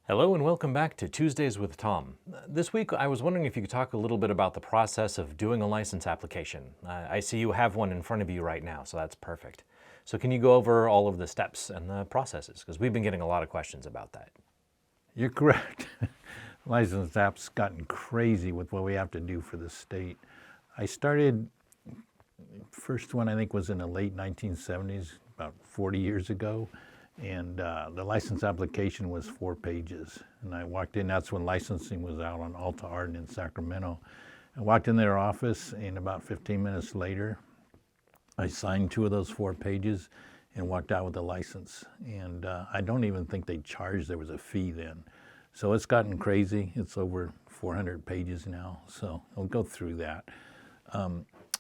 Hello and welcome back to Tuesdays with Tom. This week I was wondering if you could talk a little bit about the process of doing a license application. I see you have one in front of you right now, so that's perfect. So can you go over all of the steps and the processes? Because we've been getting a lot of questions about that. You're correct. License app's gotten crazy with what we have to do for the state. I started, first one I think was in the late 1970s, about 40 years ago. And the license application was 4 pages. And I walked in, that's when licensing was out on Alta Art in Sacramento. I walked in their office, and about 15 minutes later, I signed 2 of those 4 pages and walked out with a license. And I don't even think they charged, there was a fee then. So it's gotten crazy. It's over 400 pages now, so I'll go through that.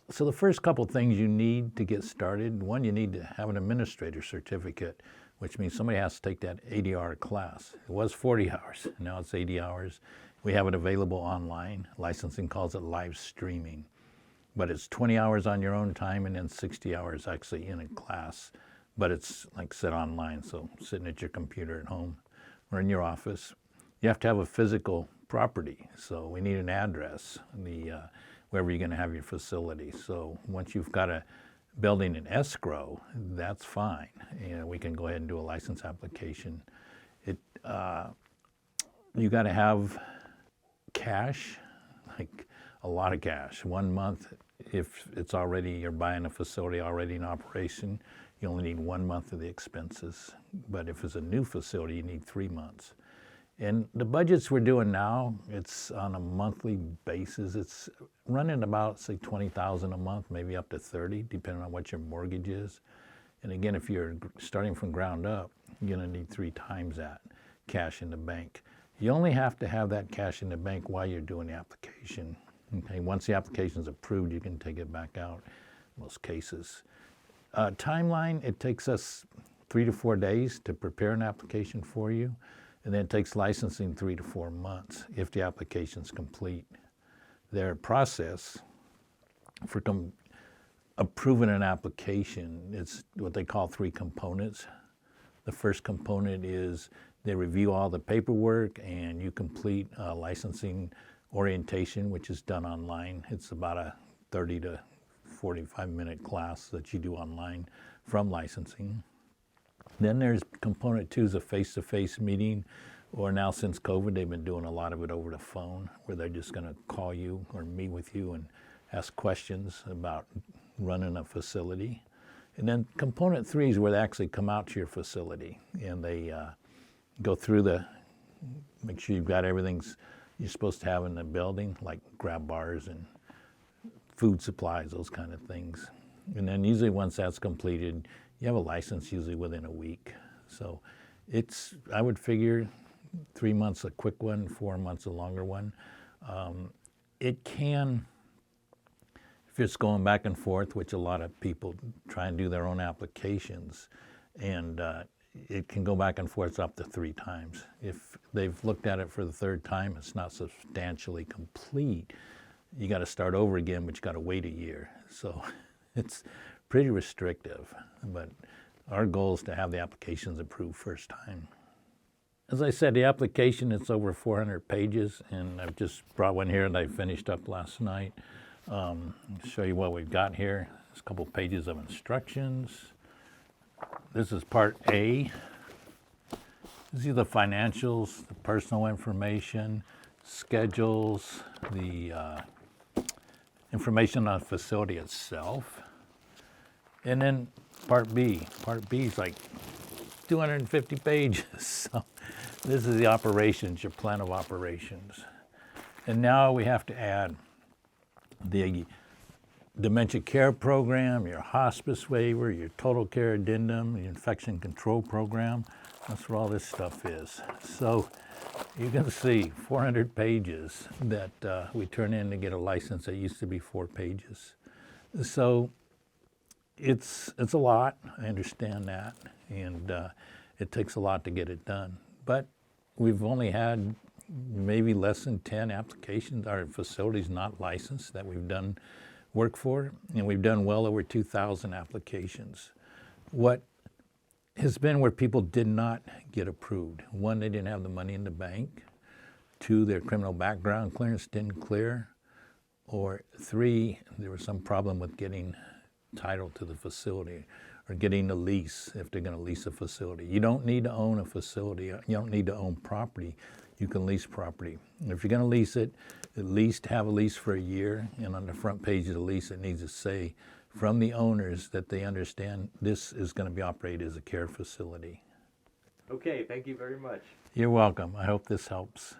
So the first couple things you need to get started, one, you need to have an administrator certificate, which means somebody has to take that 80-hour class. It was 40 hours, now it's 80 hours. We have it available online. Licensing calls it live streaming. But it's 20 hours on your own time and then 60 hours actually in a class. But it's, like I said, online, so sitting at your computer at home or in your office. You have to have a physical property, so we need an address, wherever you're gonna have your facility. So once you've got a building in escrow, that's fine. We can go ahead and do a license application. You got to have cash, like a lot of cash. 1 month, if it's already, you're buying a facility already in operation, you only need 1 month of the expenses. But if it's a new facility, you need 3 months. And the budgets we're doing now, it's on a monthly basis. It's running about, say, $20,000 a month, maybe up to 30, depending on what your mortgage is. And again, if you're starting from ground up, you're gonna need 3 times that cash in the bank. You only have to have that cash in the bank while you're doing the application. Okay, once the application is approved, you can take it back out in most cases. Timeline, it takes us 3 to 4 days to prepare an application for you. And then it takes licensing 3 to 4 months if the application's complete. Their process for approving an application, it's what they call 3 components. The first component is they review all the paperwork and you complete a licensing orientation, which is done online. It's about a 30 to 45-minute class that you do online from licensing. Then there's component 2 is a face-to-face meeting, or now since COVID, they've been doing a lot of it over the phone, where they're just gonna call you or meet with you and ask questions about running a facility. And then component 3 is where they actually come out to your facility and they go through make sure you've got everything you're supposed to have in the building, like grab bars and food supplies, those kind of things. And then usually once that's completed, you have a license usually within a week. So I would figure 3 months a quick one, 4 months a longer one. It can, if it's going back and forth, which a lot of people try and do their own applications, and it can go back and forth up to 3 times. If they've looked at it for the 3rd time, it's not substantially complete, you got to start over again, but you got to wait a year. So it's pretty restrictive, but our goal is to have the applications approved first time. As I said, the application, it's over 400 pages, and I've just brought one here that I finished up last night. I'll show you what we've got here. There's a couple pages of instructions. This is part A. These are the financials, the personal information, schedules, the information on the facility itself. And then part B. Part B is like 250 pages. So this is the operations, your plan of operations. And now we have to add the dementia care program, your hospice waiver, your total care addendum, your infection control program. That's what all this stuff is. So you can see 400 pages that we turn in to get a license that used to be 4 pages. So it's a lot, I understand that, and it takes a lot to get it done. But we've only had maybe less than 10 applications, our facilities not licensed, that we've done work for, and we've done well over 2,000 applications. What has been where people did not get approved. One, they didn't have the money in the bank. Two, their criminal background clearance didn't clear. Or three, there was some problem with getting title to the facility or getting a lease if they're going to lease a facility. You don't need to own a facility. You don't need to own property. You can lease property. And if you're going to lease it, at least have a lease for a year. And on the front page of the lease, it needs to say from the owners that they understand this is going to be operated as a care facility. Okay, thank you very much. You're welcome. I hope this helps.